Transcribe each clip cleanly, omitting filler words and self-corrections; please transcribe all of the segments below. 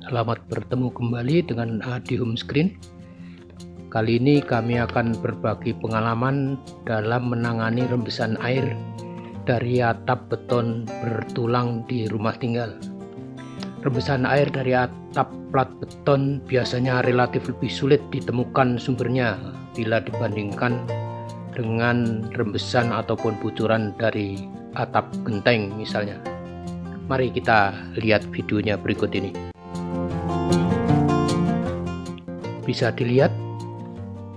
Selamat bertemu kembali dengan di home screen. Kali ini kami akan berbagi pengalaman dalam menangani rembesan air dari atap beton bertulang di rumah tinggal. Rembesan air dari atap plat beton biasanya relatif lebih sulit ditemukan sumbernya bila dibandingkan dengan rembesan ataupun bocoran dari atap genteng misalnya. Mari kita lihat videonya berikut ini. Bisa dilihat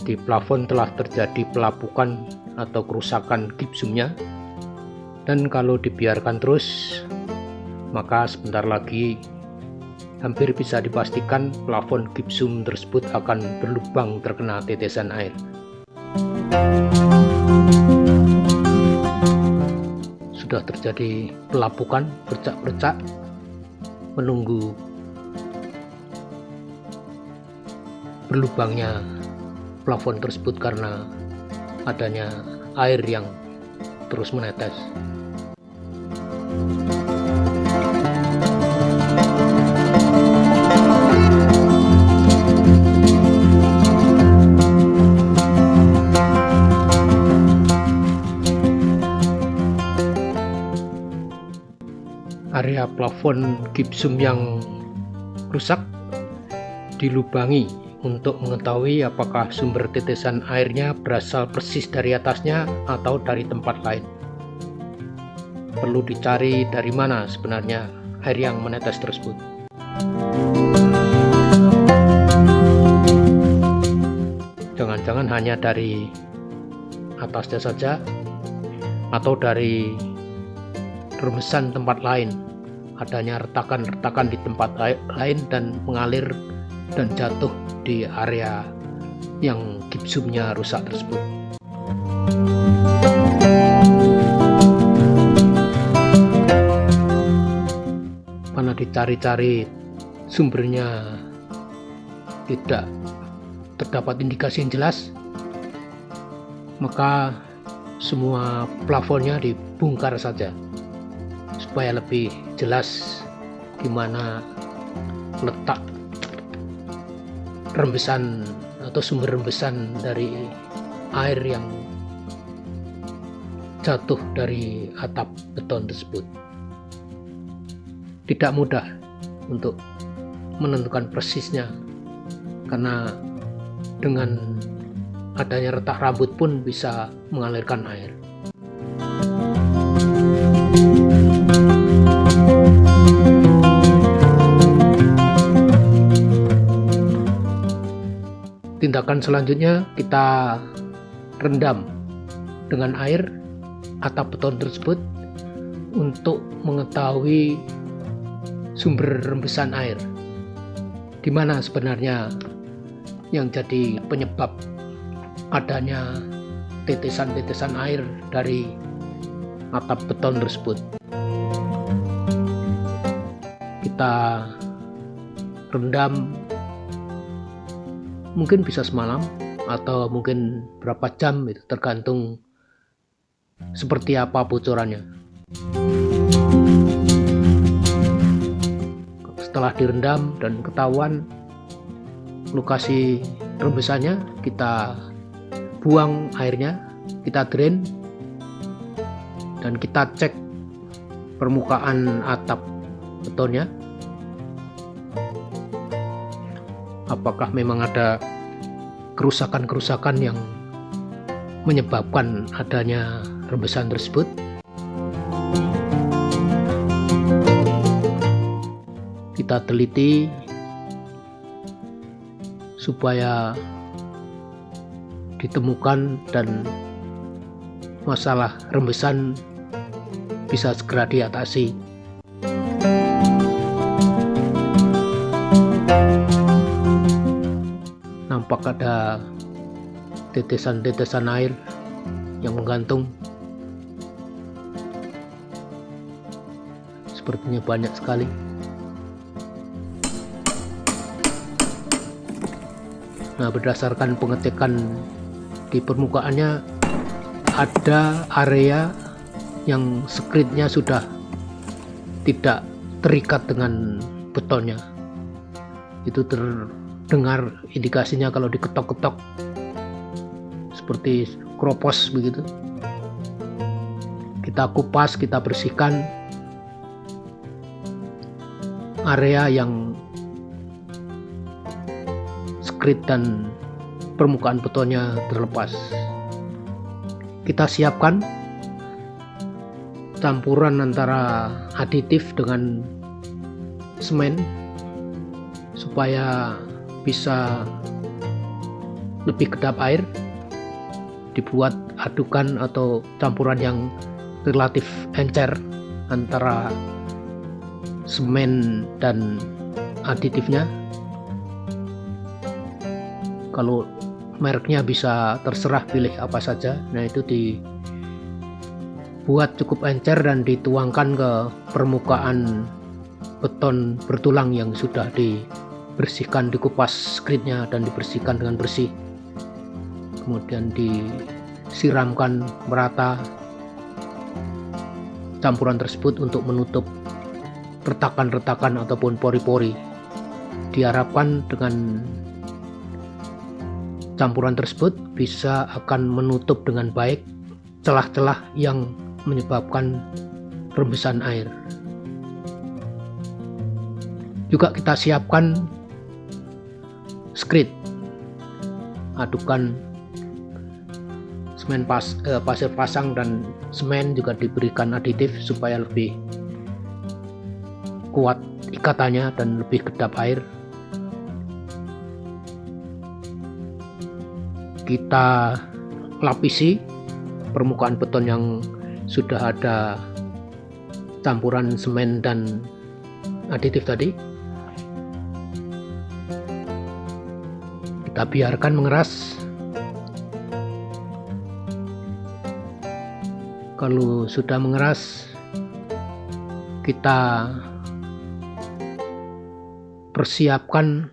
di plafon telah terjadi pelapukan atau kerusakan gipsumnya, dan kalau dibiarkan terus maka sebentar lagi hampir bisa dipastikan plafon gipsum tersebut akan berlubang terkena tetesan air. Sudah terjadi pelapukan bercak-bercak menunggu berlubangnya plafon tersebut karena adanya air yang terus menetes. Area plafon gipsum yang rusak dilubangi untuk mengetahui apakah sumber tetesan airnya berasal persis dari atasnya atau dari tempat lain. Perlu dicari dari mana sebenarnya air yang menetes tersebut. Jangan-jangan hanya dari atasnya saja atau dari rembesan tempat lain, adanya retakan-retakan di tempat lain dan mengalir dan jatuh di area yang gipsumnya rusak tersebut. Karena dicari-cari sumbernya tidak terdapat indikasi yang jelas, maka semua plafonnya dibongkar saja supaya lebih jelas di mana letak rembesan atau sumber rembesan dari air yang jatuh dari atap beton tersebut. Tidak mudah untuk menentukan persisnya, karena dengan adanya retak rambut pun bisa mengalirkan air. Tindakan selanjutnya, kita rendam dengan air atap beton tersebut untuk mengetahui sumber rembesan air. Di mana sebenarnya yang jadi penyebab adanya tetesan-tetesan air dari atap beton tersebut. Kita rendam mungkin bisa semalam atau mungkin berapa jam, itu tergantung seperti apa bocorannya. Setelah direndam dan ketahuan lokasi rembesannya, kita buang airnya, kita drain, dan kita cek permukaan atap betonnya apakah memang ada kerusakan-kerusakan yang menyebabkan adanya rembesan tersebut. Kita teliti supaya ditemukan dan masalah rembesan bisa segera diatasi. Nampak ada tetesan-tetesan air yang menggantung. Sepertinya banyak sekali. Nah, berdasarkan pengecekan di permukaannya, ada area yang skritnya sudah tidak terikat dengan betonnya. Itu terdengar indikasinya kalau diketok-ketok seperti kropos begitu. Kita kupas, kita bersihkan area yang skrit dan permukaan betonnya terlepas. Kita siapkan campuran antara aditif dengan semen supaya bisa lebih kedap air. Dibuat adukan atau campuran yang relatif encer antara semen dan aditifnya. Kalau mereknya bisa terserah pilih apa saja. Nah, itu dibuat cukup encer dan dituangkan ke permukaan beton bertulang yang sudah dibersihkan, dikupas skritnya dan dibersihkan dengan bersih. Kemudian disiramkan merata campuran tersebut untuk menutup retakan-retakan ataupun pori-pori. Diharapkan dengan campuran tersebut bisa akan menutup dengan baik celah-celah yang menyebabkan rembesan air. Juga kita siapkan skrit, adukan semen pasir pasang dan semen juga diberikan aditif supaya lebih kuat ikatannya dan lebih kedap air. Kita lapisi permukaan beton yang sudah ada campuran semen dan aditif tadi. Kita biarkan mengeras. Kalau sudah mengeras, kita persiapkan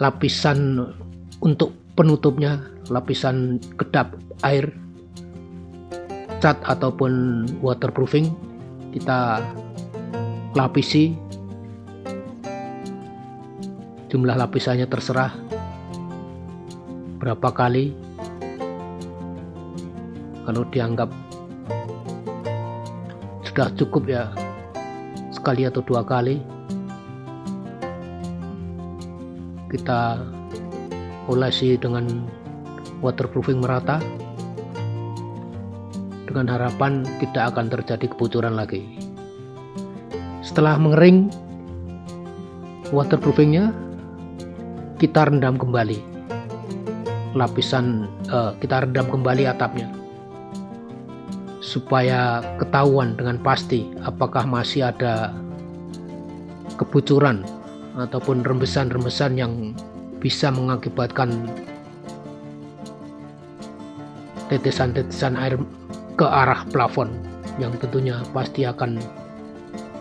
lapisan untuk penutupnya, lapisan kedap air, cat ataupun waterproofing. Kita lapisi, jumlah lapisannya terserah berapa kali. Kalau dianggap sudah cukup ya sekali atau 2 kali. Kita olesi dengan waterproofing merata dengan harapan tidak akan terjadi kebocoran lagi. Setelah mengering waterproofingnya, kita rendam kembali kita rendam kembali atapnya supaya ketahuan dengan pasti apakah masih ada kebocoran ataupun rembesan-rembesan yang bisa mengakibatkan tetesan-tetesan air ke arah plafon, yang tentunya pasti akan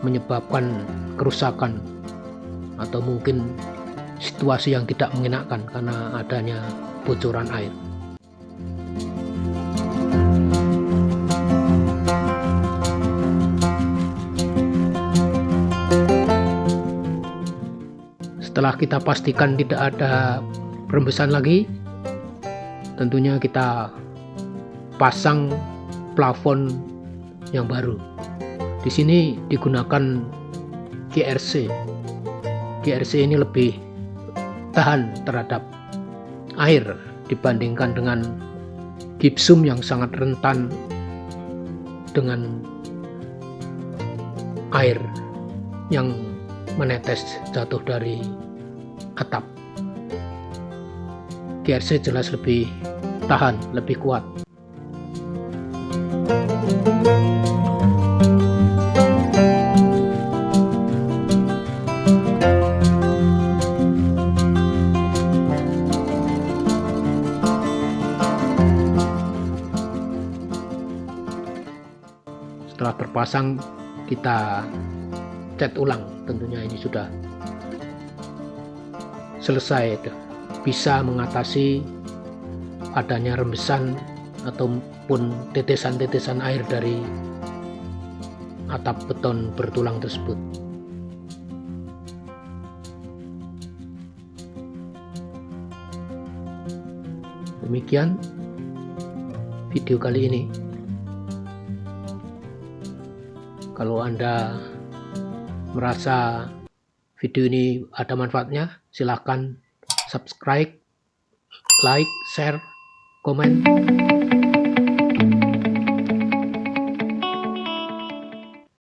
menyebabkan kerusakan atau mungkin situasi yang tidak mengenakan karena adanya bocoran air. Setelah kita pastikan tidak ada rembesan lagi, tentunya kita pasang plafon yang baru. Di sini digunakan GRC. GRC ini lebih tahan terhadap air dibandingkan dengan gipsum yang sangat rentan dengan air yang menetes jatuh dari atap. GRC jelas lebih tahan, lebih kuat. Setelah terpasang, kita cat ulang. Tentunya ini sudah selesai, bisa mengatasi adanya rembesan ataupun tetesan-tetesan air dari atap beton bertulang tersebut. Demikian video kali ini. Kalau Anda merasa video ini ada manfaatnya, silakan subscribe, like, share, komen.